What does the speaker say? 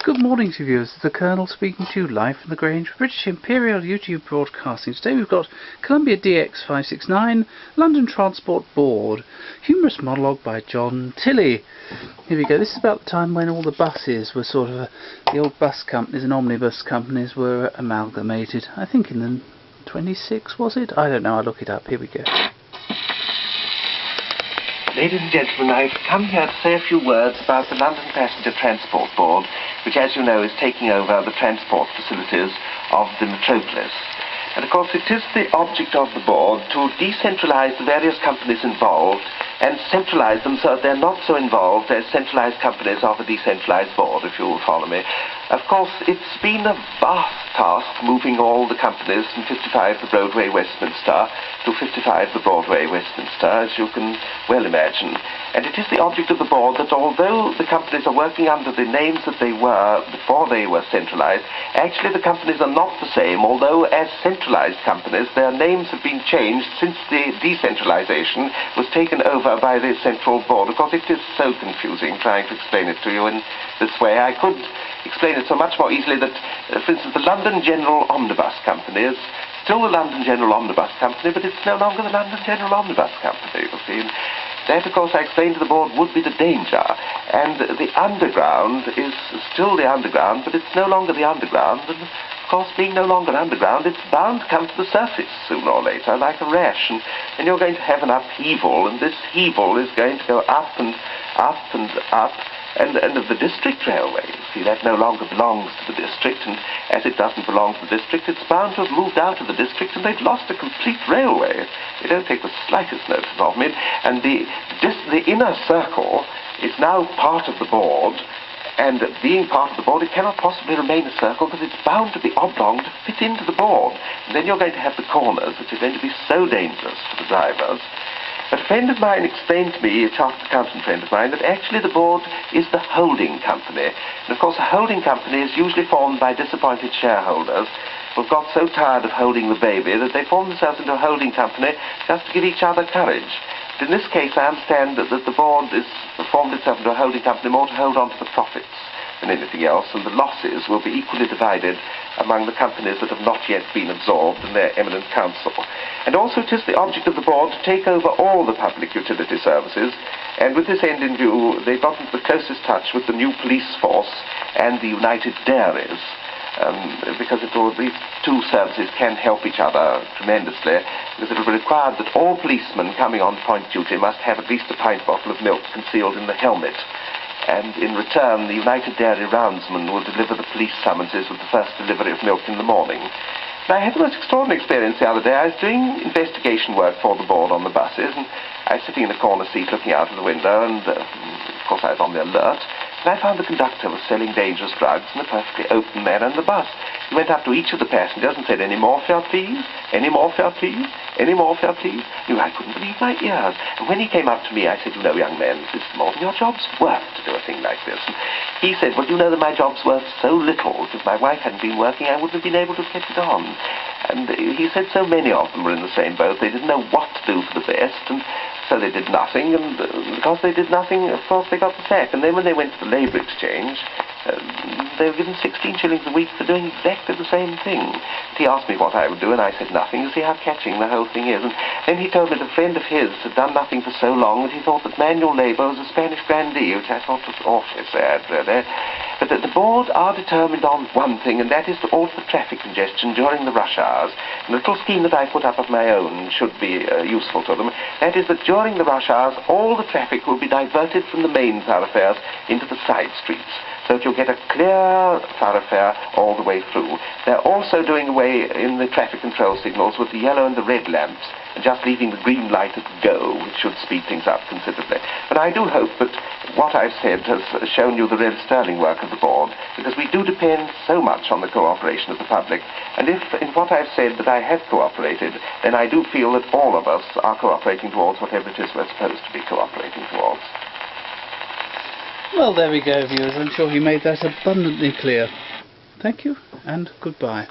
Good morning to viewers. It's the Colonel speaking to you live from the Grange, British Imperial YouTube Broadcasting. Today we've got Columbia DX569, London Transport Board, Humourous Monologue by Tilley. Here we go. This is about the time when all the buses were sort of, the old bus companies and omnibus companies were amalgamated. I think in the 26, was it? I don't know, I'll look it up. Here we go. Ladies and gentlemen, I've come here to say a few words about the London Passenger Transport Board, which, as you know, is taking over the transport facilities of the metropolis. And of course it is the object of the board to decentralise the various companies involved and centralise them so that they're not so involved as centralised companies of a decentralised board, if you will follow me. Of course, it's been a vast task moving all the companies from 55 the Broadway Westminster to 55 the Broadway Westminster, as you can well imagine. And it is the object of the board that although the companies are working under the names that they were before they were centralised, actually the companies are not the same, although as centralised companies their names have been changed since the decentralisation was taken over by the central board. Of course, it is so confusing trying to explain it to you in this way. I could explain it so much more easily that, for instance, the London General Omnibus Company is still the London General Omnibus Company, but it's no longer the London General Omnibus Company, you see. And that, of course, I explained to the board, would be the danger. And the underground is still the underground, but it's no longer the underground. And of course, being no longer underground, it's bound to come to the surface sooner or later, like a rash. And you're going to have an upheaval, and this heaval is going to go up and up and up. And of the district railway, you see, that no longer belongs to the district, and as it doesn't belong to the district, it's bound to have moved out of the district, and they've lost a complete railway. They don't take the slightest notice of it, and the inner circle is now part of the board, and being part of the board, it cannot possibly remain a circle, because it's bound to be oblong to fit into the board. And then you're going to have the corners, which are going to be so dangerous for the drivers. But a friend of mine explained to me, a chartered accountant friend of mine, that actually the board is the holding company. And of course a holding company is usually formed by disappointed shareholders who have got so tired of holding the baby that they form themselves into a holding company just to give each other courage. But in this case I understand that the board has formed itself into a holding company more to hold on to the profits than anything else, and the losses will be equally divided among the companies that have not yet been absorbed in their eminent council. And also it is the object of the board to take over all the public utility services, and with this end in view they've got into the closest touch with the new police force and the United Dairies, because these two services can help each other tremendously, because it will be required that all policemen coming on point duty must have at least a pint bottle of milk concealed in the helmet. And in return, the United Dairy roundsman will deliver the police summonses with the first delivery of milk in the morning. And I had the most extraordinary experience the other day. I was doing investigation work for the board on the buses, and I was sitting in a corner seat looking out of the window, and of course I was on the alert. And I found the conductor was selling dangerous drugs in a perfectly open manner in the bus. He went up to each of the passengers and said, "Any more fare, please? Any more fare, please? Any more fare, please?" I couldn't believe my ears. And when he came up to me, I said, "You know, young man, this is more than your job's worth to do a thing like this." And he said, "Well, you know that my job's worth so little. If my wife hadn't been working, I wouldn't have been able to have kept it on." And he said so many of them were in the same boat. They didn't know what to do for the best, and so they did nothing, and because they did nothing, of course, they got the sack. And then when they went to the labour exchange, they were given 16 shillings a week for doing exactly the same thing. And he asked me what I would do, and I said nothing. You see how catching the whole thing is. And then he told me that a friend of his had done nothing for so long that he thought that manual labour was a Spanish grandee, which I thought was awfully sad, really. But the board are determined on one thing, and that is to alter the traffic congestion during the rush hours. And the little scheme that I put up of my own should be useful to them. That is that during the rush hours, all the traffic will be diverted from the main thoroughfares into the side streets, so that you'll get a clear thoroughfare all the way through. They're also doing away in the traffic control signals with the yellow and the red lamps, and just leaving the green light at go, which should speed things up considerably. But I do hope that what I've said has shown you the real sterling work of the board, because we do depend so much on the cooperation of the public, and if in what I've said that I have cooperated, then I do feel that all of us are cooperating towards whatever it is we're supposed to be cooperating towards. Well, there we go, viewers. I'm sure he made that abundantly clear. Thank you, and goodbye.